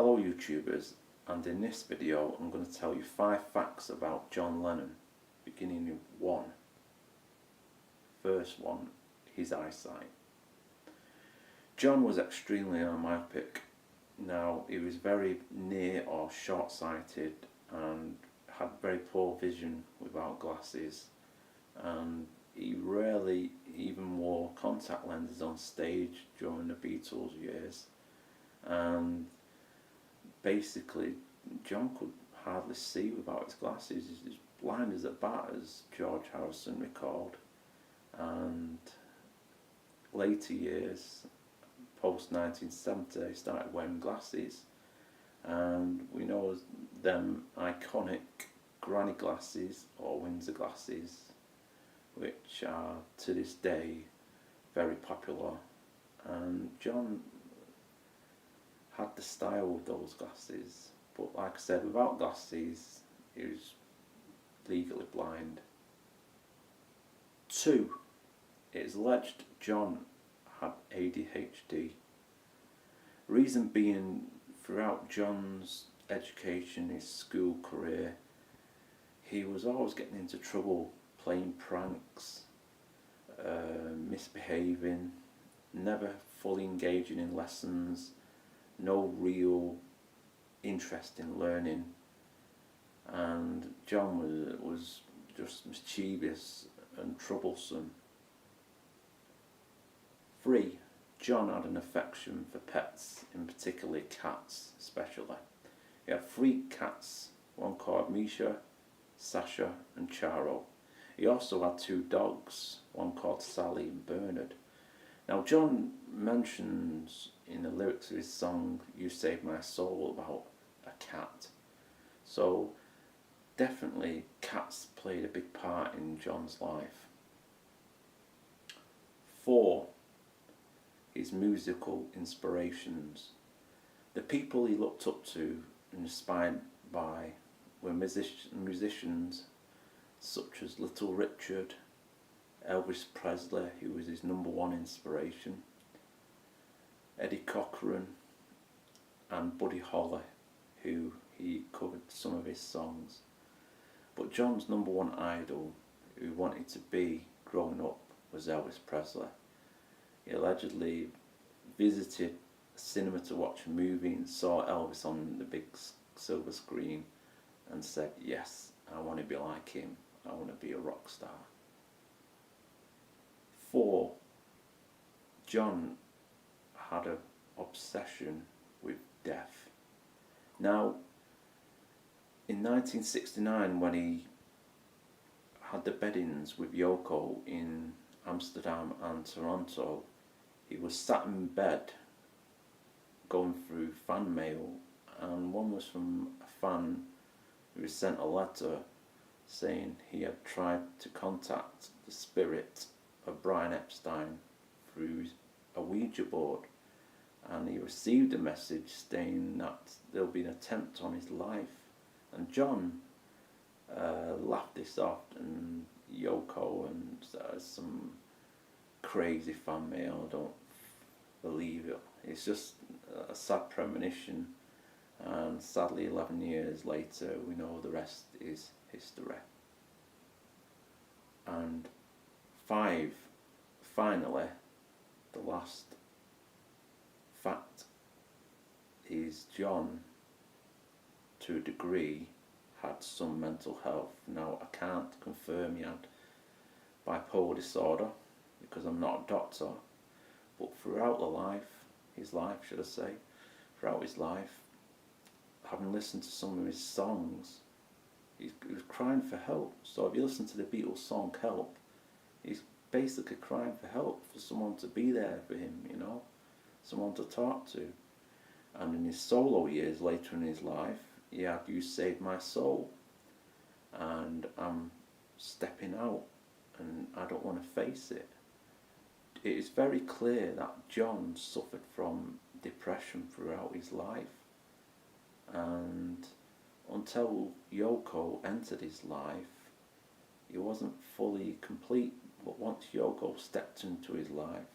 Hello YouTubers, and in this video I'm going to tell you 5 facts about John Lennon, beginning with 1. First one, his eyesight. John was extremely myopic. Now, he was very near or short-sighted and had very poor vision without glasses, and he rarely even wore contact lenses on stage during the Beatles years. And basically John could hardly see without his glasses. He's as blind as a bat, as George Harrison recalled. And later years, post 1970, he started wearing glasses, and we know them iconic granny glasses or Windsor glasses, which are to this day very popular. And John had the style of those glasses, but like I said, without glasses he was legally blind. 2. It is alleged John had ADHD. Reason being, throughout John's education, his school career, he was always getting into trouble, playing pranks, misbehaving, never fully engaging in lessons, no real interest in learning, and John was just mischievous and troublesome. 3. John had an affection for pets, in particular cats especially. He had 3 cats, one called Misha, Sasha and Charo. He also had 2 dogs, one called Sally and Bernard. Now John mentions in the lyrics of his song "You Saved My Soul" about a cat. So definitely cats played a big part in John's life. 4. His musical inspirations. The people he looked up to and inspired by were musicians such as Little Richard, Elvis Presley, who was his #1 inspiration, Eddie Cochran and Buddy Holly, who he covered some of his songs. But John's #1 idol, who he wanted to be growing up, was Elvis Presley. He allegedly visited a cinema to watch a movie and saw Elvis on the big silver screen and said, "Yes, I want to be like him. I want to be a rock star." 4. John had an obsession with death. Now, in 1969, when he had the bed-ins with Yoko in Amsterdam and Toronto, he was sat in bed going through fan mail, and one was from a fan who was sent a letter saying he had tried to contact the spirit of Brian Epstein through a Ouija board, and he received a message stating that there will be an attempt on his life. And John laughed this off, and Yoko and some crazy fan mail, I don't believe it. It's just a sad premonition, and sadly 11 years later we know the rest is history. And 5, finally, the last fact is John, to a degree, had some mental health. Now, I can't confirm he had bipolar disorder because I'm not a doctor, but throughout his life, having listened to some of his songs, he was crying for help. So if you listen to the Beatles song "Help," he's basically crying for help, for someone to be there for him, someone to talk to. And in his solo years later in his life, he had "You Saved My Soul" and "I'm Stepping Out" and "I Don't Want to Face It." It is very clear that John suffered from depression throughout his life, and until Yoko entered his life, he wasn't fully complete. But once Yoko stepped into his life,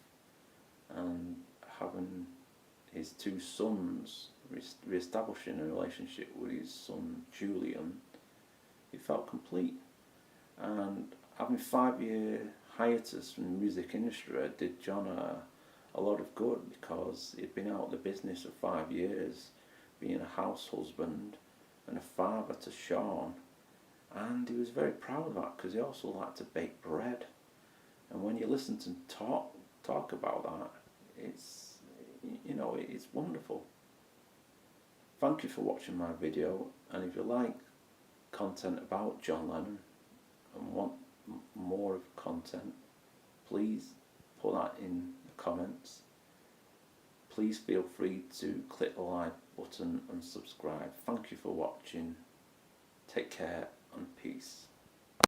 and having his two sons, re-establishing a relationship with his son Julian, he felt complete. And having 5 year hiatus from the music industry did John a lot of good, because he'd been out of the business for 5 years, being a house husband and a father to Sean, and he was very proud of that, because he also liked to bake bread. And when you listen to him talk about that, it's, you know, it's wonderful. Thank you for watching my video, and if you like content about John Lennon and want more of content, please put that in the comments. Please feel free to click the like button and subscribe. Thank you for watching. Take care and peace.